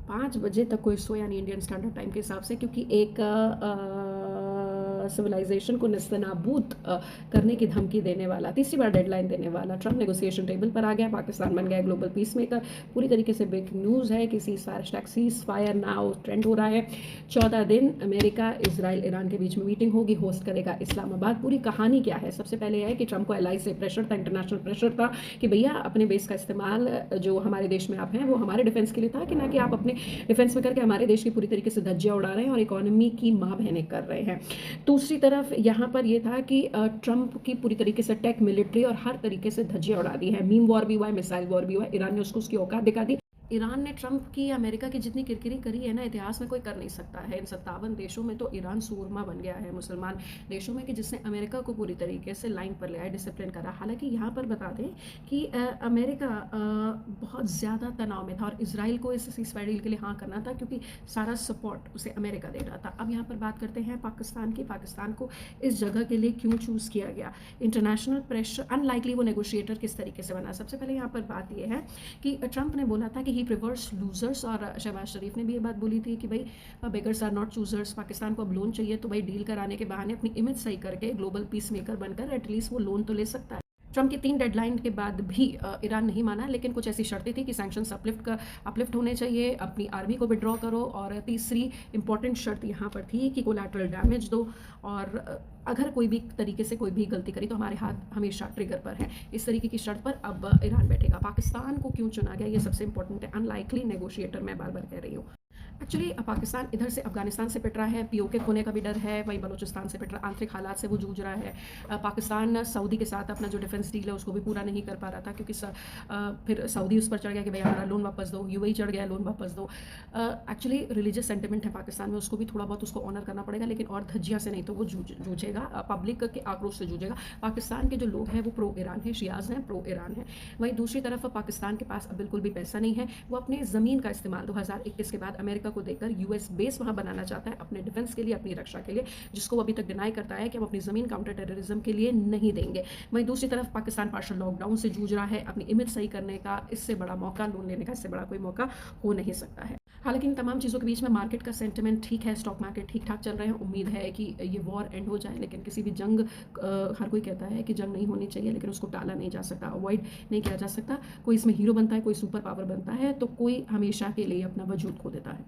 5 बजे तक कोई सोया नहीं इंडियन स्टैंडर्ड टाइम के हिसाब से, क्योंकि एक सिविलाइजेशन को नेस्तनाबूद करने की धमकी देने वाला, तीसरी बार डेडलाइन देने वाला ट्रम्प नेगोशिएशन टेबल पर आ गया। पाकिस्तान बन गया ग्लोबल पीस मेकर। पूरी तरीके से ब्रेकिंग न्यूज़ है कि सीज फायर नाउ ट्रेंड हो रहा है। 14 दिन अमेरिका इजराइल ईरान के बीच में मीटिंग होगी, होस्ट करेगा इस्लामाबाद। पूरी कहानी क्या है? सबसे पहले यह है कि ट्रम्प को एलआई से प्रेशर था, इंटरनेशनल प्रेशर था कि भैया अपने बेस का इस्तेमाल जो हमारे देश में आप हैं वो हमारे डिफेंस के लिए था, कि ना कि आप अपने डिफेंस में करके हमारे देश की पूरी तरीके से धज्जियां उड़ा रहे हैं और इकोनॉमी की माँ बहनें कर रहे हैं। दूसरी तरफ यहाँ पर यह था कि ट्रंप की पूरी तरीके से टेक, मिलिट्री और हर तरीके से धज्जियां उड़ा दी है। मीम वॉर भी हुआ है, मिसाइल वॉर भी हुआ है। ईरान ने उसको उसकी औकात दिखा दी। ईरान ने ट्रंप की, अमेरिका की जितनी किरकिरी करी है ना, इतिहास में कोई कर नहीं सकता है। इन 57 देशों में तो ईरान सूरमा बन गया है मुसलमान देशों में, कि जिसने अमेरिका को पूरी तरीके से लाइन पर ले आया, डिसिप्लिन करा। हालांकि यहाँ पर बता दें कि अमेरिका बहुत ज़्यादा तनाव में था और इसराइल को इस सीज़फायर डील के लिए हाँ करना था, क्योंकि सारा सपोर्ट उसे अमेरिका दे रहा था। अब यहाँ पर बात करते हैं पाकिस्तान की। पाकिस्तान को इस जगह के लिए क्यों चूज़ किया गया? इंटरनेशनल प्रेशर, अनलाइकली वो नेगोशिएटर किस तरीके से बना। सबसे पहले यहाँ पर बात यह है कि ट्रंप ने बोला था कि ही प्रिफर्स लूजर्स, और शहबाज शरीफ ने भी ये बात बोली थी कि भाई beggars are not choosers. Pakistan को अब लोन चाहिए तो भाई डील कराने के बहाने अपनी इमेज सही करके ग्लोबल पीस मेकर बनकर एटलीस्ट वो लोन तो ले सकता है। ट्रंप की 3 डेडलाइन के बाद भी ईरान नहीं माना, लेकिन कुछ ऐसी शर्तें थी कि सैंक्शंस अपलिफ्ट होने चाहिए, अपनी आर्मी को विड्रॉ करो, और तीसरी इंपॉर्टेंट शर्त यहाँ पर थी कि कोलैटरल डैमेज दो, और अगर कोई भी तरीके से कोई भी गलती करी तो हमारे हाथ हमेशा ट्रिगर पर है। इस तरीके की शर्त पर अब ईरान बैठेगा। पाकिस्तान को क्यों चुना गया, ये सबसे इंपॉर्टेंट है। अनलाइकली नेगोशिएटर, मैं बार बार कह रही हूँ। एक्चुअली पाकिस्तान इधर से अफगानिस्तान से पिट रहा है, पीओके खोने का भी डर है, वहीं बलूचिस्तान से पिट रहा, आंतरिक हालात से वो जूझ रहा है। पाकिस्तान सऊदी के साथ अपना जो डिफेंस डील है उसको भी पूरा नहीं कर पा रहा था, क्योंकि फिर सऊदी उस पर चढ़ गया कि भाई हमारा लोन वापस दो, यूएई चढ़ गया लोन वापस दो। एक्चुअली रिलीजियस सेंटिमेंट है पाकिस्तान में, उसको भी थोड़ा बहुत उसको ऑनर करना पड़ेगा, लेकिन और धज्जियाँ से नहीं तो वो जूझेगा, पब्लिक के आक्रोश से जूझेगा। पाकिस्तान के जो लोग हैं वो प्रो ईरान है, शियाज हैं, प्रो ईरान है। वहीं दूसरी तरफ पाकिस्तान के पास अब बिल्कुल भी पैसा नहीं है। वो अपने ज़मीन का इस्तेमाल 2021 के बाद अमेरिका को देकर यूएस बेस वहाँ बनाना चाहता है अपने डिफेंस के लिए, अपनी रक्षा के लिए, जिसको वो अभी तक डिनाई करता है कि हम अपनी ज़मीन काउंटर टेररिज्म के लिए नहीं देंगे। वहीं दूसरी तरफ पाकिस्तान पार्शियल लॉकडाउन से जूझ रहा है, अपनी इमेज सही करने का इससे बड़ा मौका, लोन लेने का इससे बड़ा कोई मौका हो नहीं सकता है। हालांकि इन तमाम चीज़ों के बीच में मार्केट का सेंटिमेंट ठीक है, स्टॉक मार्केट ठीक ठाक चल रहे हैं। उम्मीद है कि ये वॉर एंड हो जाए, लेकिन किसी भी जंग, हर कोई कहता है कि जंग नहीं होनी चाहिए, लेकिन उसको टाला नहीं जा सकता, अवॉइड नहीं किया जा सकता। कोई इसमें हीरो बनता है, कोई सुपर पावर बनता है, तो कोई हमेशा के लिए अपना वजूद खो देता है।